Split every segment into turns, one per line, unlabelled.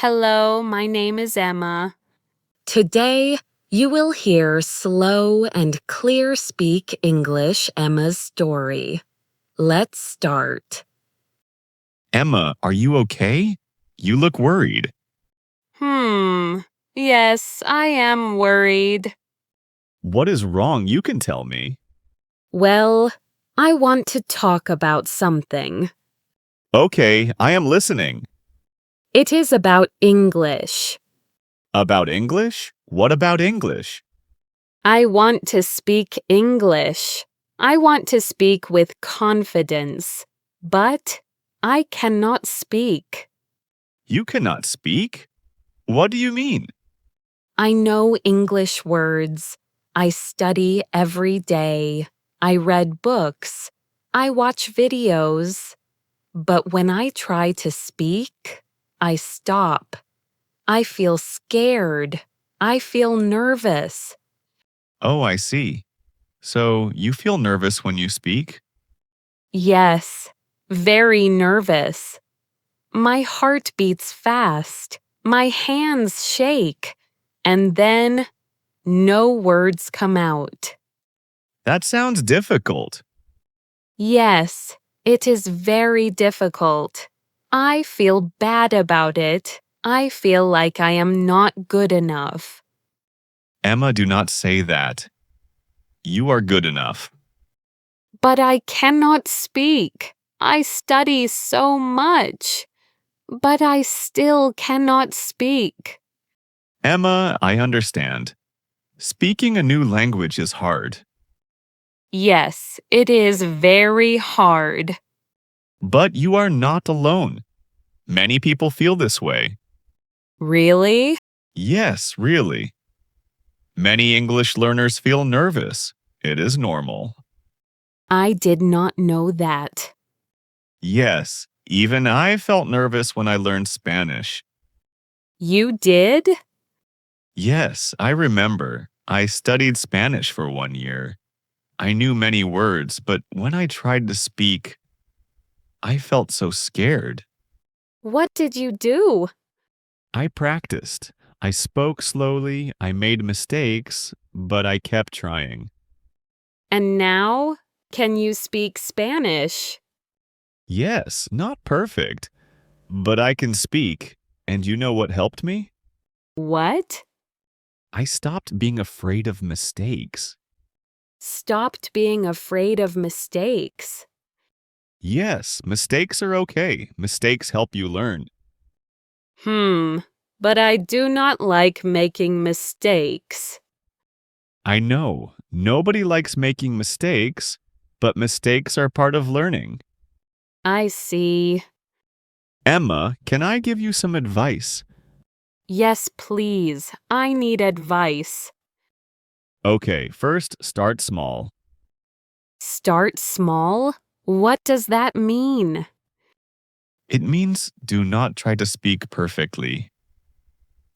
Hello, my name is Emma.
Today, you will hear slow and clear speak English Emma's story. Let's start.
Emma, are you okay? You look worried.
Yes, I am worried.
What is wrong? You can tell me.
Well, I want to talk about something.
Okay, I am listening.
It is about English.
About English? What about English?
I want to speak English. I want to speak with confidence, but I cannot speak.
You cannot speak? What do you mean?
I know English words. I study every day. I read books. I watch videos. But when I try to speak, I stop. I feel scared. I feel nervous.
Oh, I see. So, you feel nervous when you speak?
Yes, very nervous. My heart beats fast. My hands shake. And then no words come out.
That sounds difficult.
Yes, it is very difficult. I feel bad about it. I feel like I am not good enough.
Emma, do not say that. You are good enough.
But I cannot speak. I study so much. But I still cannot speak.
Emma, I understand. Speaking a new language is hard.
Yes, it is very hard.
But you are not alone. Many people feel this way.
Really?
Yes, really. Many English learners feel nervous. It is normal.
I did not know that.
Yes, even I felt nervous when I learned Spanish.
You did?
Yes, I remember. I studied Spanish for 1 year. I knew many words, but when I tried to speak, I felt so scared.
What did you do?
I practiced. I spoke slowly, I made mistakes, but I kept trying.
And now, can you speak Spanish?
Yes, not perfect, but I can speak. And you know what helped me?
What?
I stopped being afraid of mistakes.
Stopped being afraid of mistakes.
Yes, mistakes are okay. Mistakes help you learn.
But I do not like making mistakes.
I know, nobody likes making mistakes, but mistakes are part of learning.
I see.
Emma, can I give you some advice?
Yes, please. I need advice.
Okay, first, start small.
Start small? What does that mean?
It means do not try to speak perfectly.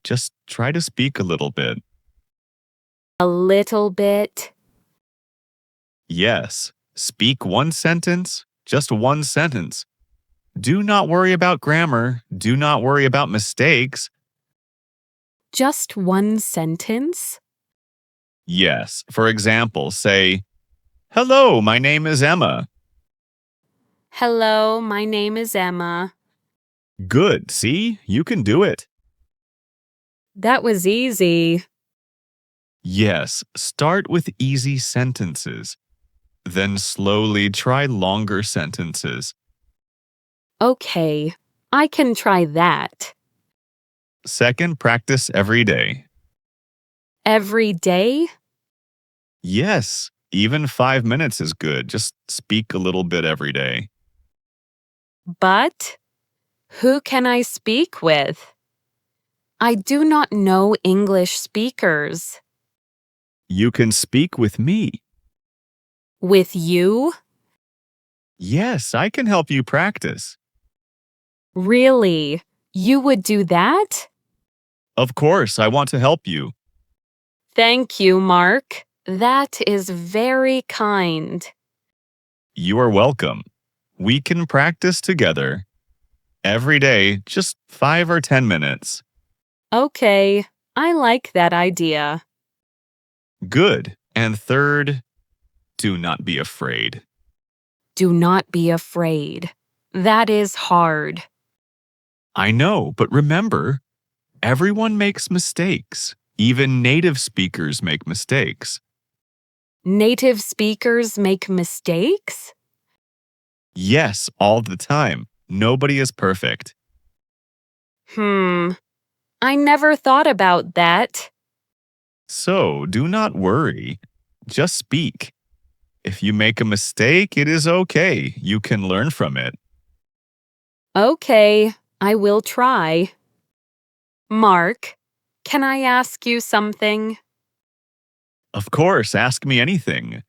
Just try to speak a little bit.
A little bit.
Yes, speak one sentence, just one sentence. Do not worry about grammar. Do not worry about mistakes.
Just one sentence?
Yes, for example, say, "Hello, my name is Emma."
Hello, my name is Emma.
Good, see? You can do it.
That was easy.
Yes, start with easy sentences. Then slowly try longer sentences.
Okay, I can try that.
Second, practice every day.
Every day?
Yes, even 5 minutes is good. Just speak a little bit every day.
But who can I speak with? I do not know English speakers.
You can speak with me.
With you?
Yes, I can help you practice.
Really? You would do that?
Of course, I want to help you.
Thank you, Mark. That is very kind.
You are welcome. We can practice together. Every day, just 5 or 10 minutes.
Okay, I like that idea.
Good. And third, do not be afraid.
Do not be afraid. That is hard.
I know, but remember, everyone makes mistakes. Even native speakers make mistakes.
Native speakers make mistakes?
Yes, all the time. Nobody is perfect.
Hmm, I never thought about that.
So do not worry. Just speak. If you make a mistake, it is okay. You can learn from it.
Okay, I will try. Mark, can I ask you something?
Of course, ask me anything.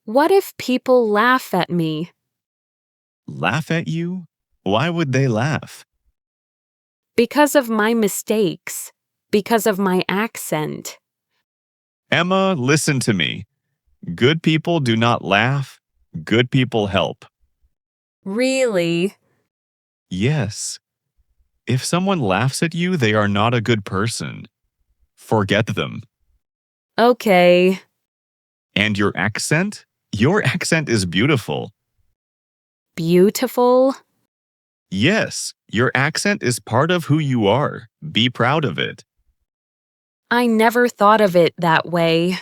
What if people laugh at me?
Laugh at you? Why would they laugh?
Because of my mistakes. Because of my accent.
Emma, listen to me. Good people do not laugh. Good people help.
Really?
Yes. If someone laughs at you, they are not a good person. Forget them.
Okay.
And your accent? Your accent is beautiful.
Beautiful?
Yes, your accent is part of who you are. Be proud of it.
I never thought of it that way.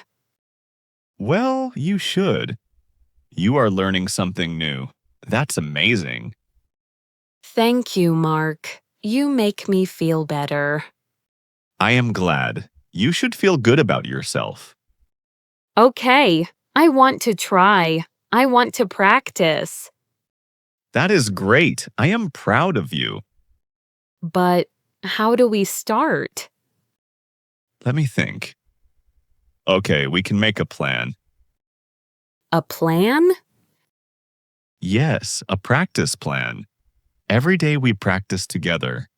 Well, you should. You are learning something new. That's amazing.
Thank you, Mark. You make me feel better.
I am glad. You should feel good about yourself.
Okay, I want to try. I want to practice.
That is great. I am proud of you.
But how do we start?
Let me think. Okay, we can make a plan.
A plan?
Yes, a practice plan. Every day we practice together.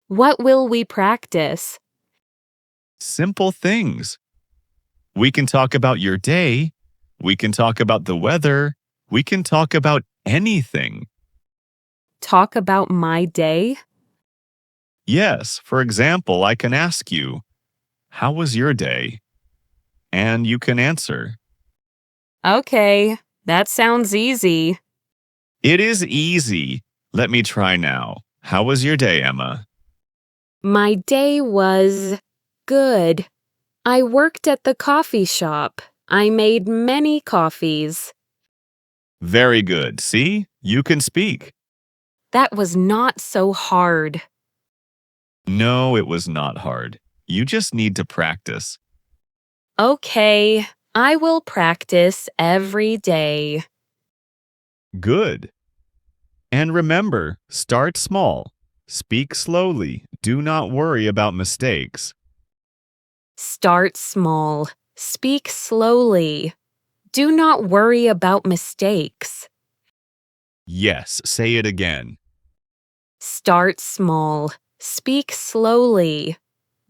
What will we practice?
Simple things. We can talk about your day. We can talk about the weather. We can talk about anything.
Talk about my day?
Yes, for example, I can ask you, how was your day? And you can answer.
Okay, that sounds easy.
It is easy. Let me try now. How was your day, Emma?
My day was good. I worked at the coffee shop. I made many coffees.
Very good. See? You can speak.
That was not so hard.
No, it was not hard. You just need to practice.
Okay, I will practice every day.
Good. And remember, start small. Speak slowly. Do not worry about mistakes.
Start small. Speak slowly. Do not worry about mistakes.
Yes, say it again.
Start small. Speak slowly.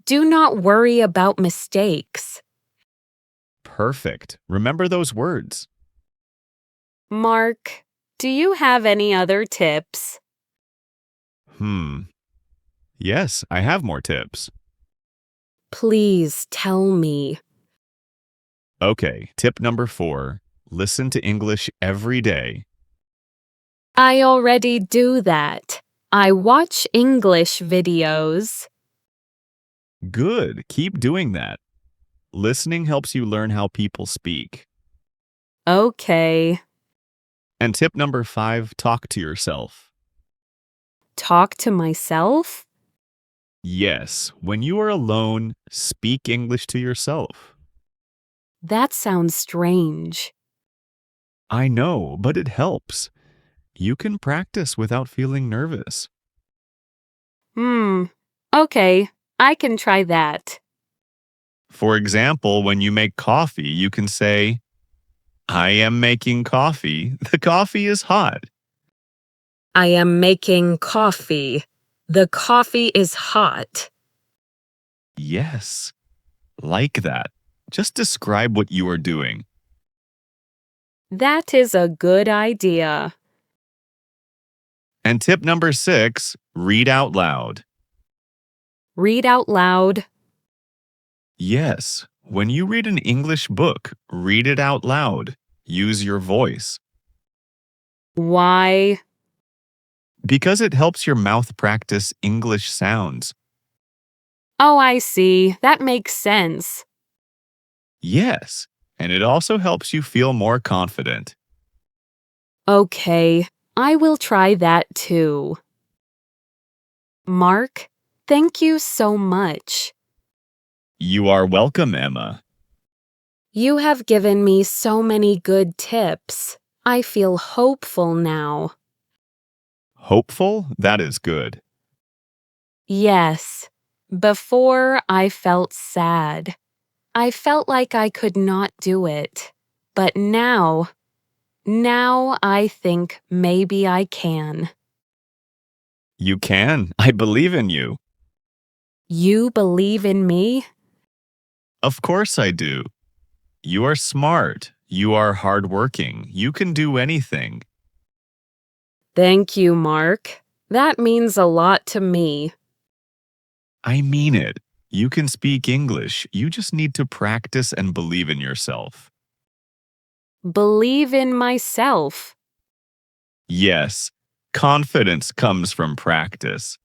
Do not worry about mistakes.
Perfect. Remember those words.
Mark, do you have any other tips?
Yes, I have more tips.
Please tell me.
Okay, tip number 4. Listen to English every day.
I already do that. I watch English videos.
Good. Keep doing that. Listening helps you learn how people speak.
Okay.
And tip number 5, talk to yourself.
Talk to myself?
Yes, when you are alone, speak English to yourself.
That sounds strange.
I know, but it helps. You can practice without feeling nervous.
Okay, I can try that.
For example, when you make coffee, you can say, I am making coffee. The coffee is hot.
I am making coffee. The coffee is hot.
Yes, like that. Just describe what you are doing.
That is a good idea.
And tip number 6, read out loud.
Read out loud.
Yes, when you read an English book, read it out loud. Use your voice.
Why?
Because it helps your mouth practice English sounds.
Oh, I see. That makes sense.
Yes, and it also helps you feel more confident.
Okay, I will try that too. Mark, thank you so much.
You are welcome, Emma.
You have given me so many good tips. I feel hopeful now.
Hopeful? That is good.
Yes. Before, I felt sad. I felt like I could not do it. But now I think maybe I can.
You can. I believe in you.
You believe in me?
Of course I do. You are smart. You are hardworking. You can do anything.
Thank you, Mark. That means a lot to me.
I mean it. You can speak English. You just need to practice and believe in yourself.
Believe in myself.
Yes, confidence comes from practice.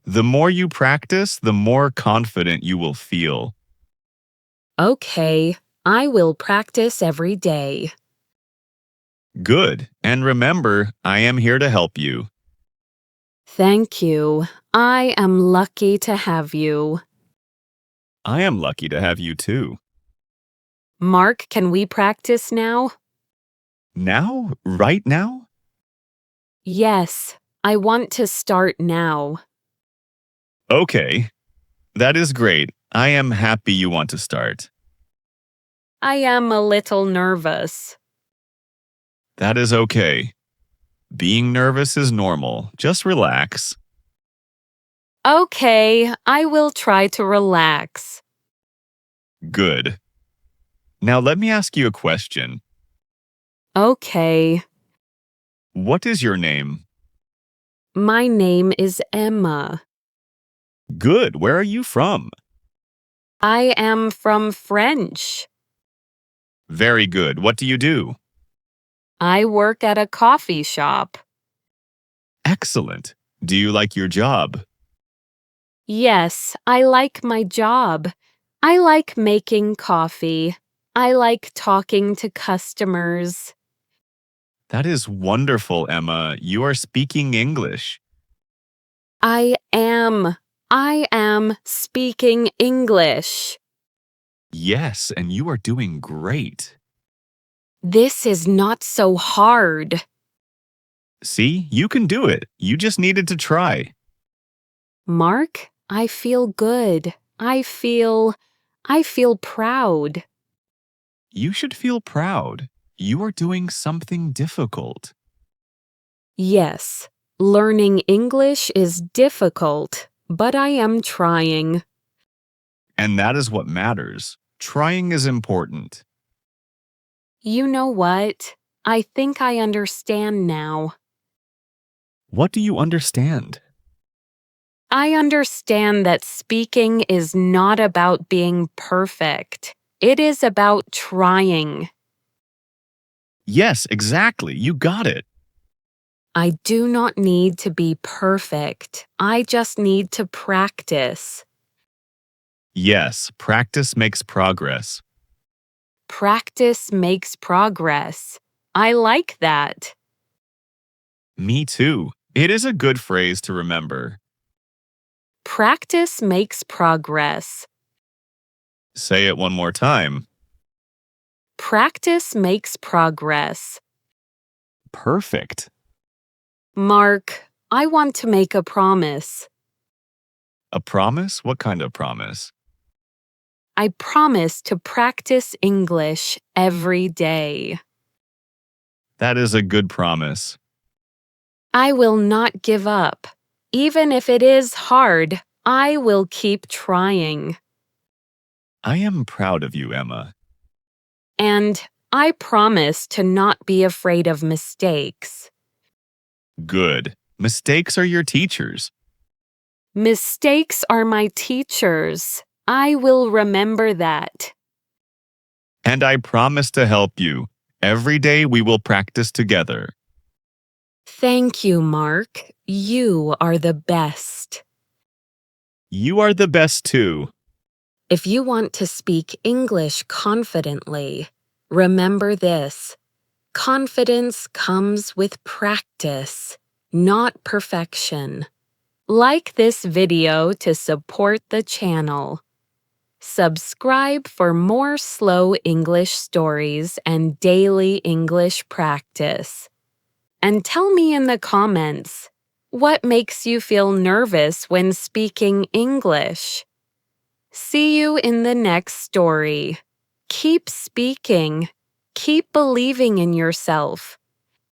The more you practice, the more confident you will feel.
Okay, I will practice every day.
Good. And remember, I am here to help you.
Thank you. I am lucky to have you.
I am lucky to have you too.
Mark, can we practice now?
Now? Right now?
Yes, I want to start now.
Okay. That is great. I am happy you want to start.
I am a little nervous.
That is okay. Being nervous is normal. Just relax.
Okay, I will try to relax.
Good. Now let me ask you a question.
Okay,
What is your name?
my name is Emma.
Good. Where are you from?
I am from French.
Very good. What do you do?
I work at a coffee shop.
Excellent. Do you like your job?
Yes, I like my job. I like making coffee. I like talking to customers.
That is wonderful, Emma. You are speaking English.
I am. I am speaking English.
Yes, and you are doing great.
This is not so hard.
See, you can do it. You just needed to try.
Mark, I feel good. I feel proud.
You should feel proud. You are doing something difficult.
Yes, learning English is difficult, but I am trying.
And that is what matters. Trying is important.
You know what? I think I understand now.
What do you understand?
I understand that speaking is not about being perfect. It is about trying.
Yes, exactly. You got it.
I do not need to be perfect. I just need to practice.
Yes, practice makes progress.
Practice makes progress. I like that.
Me too. It is a good phrase to remember.
Practice makes progress.
Say it one more time.
Practice makes progress.
Perfect.
Mark, I want to make a promise.
A promise? What kind of promise?
I promise to practice English every day.
That is a good promise.
I will not give up. Even if it is hard, I will keep trying.
I am proud of you, Emma.
And I promise to not be afraid of mistakes.
Good. Mistakes are your teachers.
Mistakes are my teachers. I will remember that.
And I promise to help you. Every day we will practice together.
Thank you, Mark. You are the best.
You are the best too.
If you want to speak English confidently, remember this. Confidence comes with practice, not perfection.
Like this video to support the channel. Subscribe for more slow English stories and daily English practice. And tell me in the comments, what makes you feel nervous when speaking English? See you in the next story. Keep speaking. Keep believing in yourself.